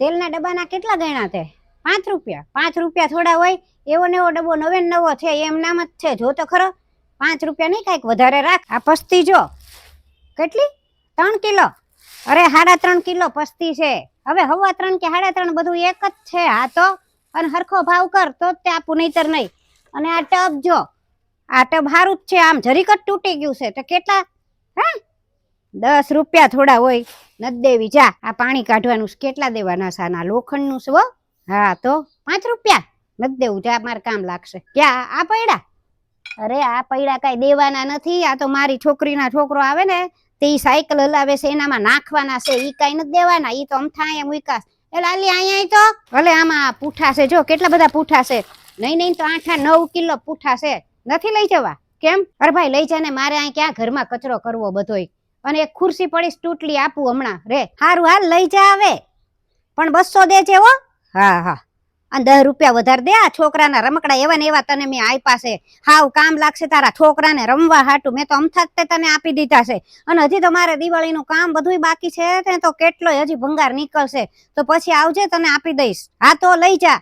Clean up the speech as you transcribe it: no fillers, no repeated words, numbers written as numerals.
તેલના ડબ્બાના કેટલા ગણ્યા તે? 5 રૂપિયા. 5 રૂપિયા થોડા હોય? એવો ને એવો ડબ્બો નવે નવો છે, એમ નામ જ છે. જો તો ખરો, 5 રૂપિયા નહીં, કાંઈક વધારે રાખ. આ પસ્તી જો કેટલી, 3 કિલો. અરે 3.5 કિલો પસ્તી છે. હવે 3.25 કે 3.5 બધું એક જ છે. હા તો અને હરખો ભાવ કર તો જ તે આપું, નહીતર નહીં. અને આ ટબ જો, આ ટબ હારું જ છે, આમ જરીક જ તૂટી ગયું છે. તો કેટલા? હે 10 રૂપિયા થોડા હોય? નથી દેવી, જા. આ પાણી કાઢવાનું છે, કેટલા દેવાના છે? આના લોખંડનું છે હો. હા તો 5 રૂપિયા નથી દેવું, જા, મારે કામ લાગશે. ક્યાં આ પૈડા? અરે આ પૈડા કઈ દેવાના નથી. આ તો મારી છોકરીના છોકરો આવે ને તે સાયકલ હલાવે છે, એનામાં નાખવાના છે. ઈ કઈ નથી દેવાના, ઈ તો અમથા અહીંયા મૂક્યા. એ લાલી અહીંયા તો ભલે, આમાં પૂઠા છે, જો કેટલા બધા પૂઠા છે. નહીં નહીં તો 8-9 કિલો પૂઠા છે. નથી લઈ જવા? કેમ? અરે ભાઈ લઈ જા ને, મારે અહીં ક્યાં ઘરમાં કચરો કરવો બધોય. અને એક ખુરશી પડી તૂટલી, આપું હમણાં રે. હારું હાલ લઈ જા. આવે પણ 200 દેજે હો. હા હા, અને 10 રૂપિયા વધારે દે. આ છોકરાના રમકડા એવા ને એવા તને મેં આપ્યા છે, હાવ કામ લાગશે તારા છોકરાને રમવા હાટું. મેં તો અમથા જ તને આપી દીધા છે. અને હજી તો મારે દિવાળીનું કામ બધું બાકી છે, તો કેટલોય હજી ભંગાર નીકળશે. તો પછી આવજે, તને આપી દઈશ. હા તો લઈ જા.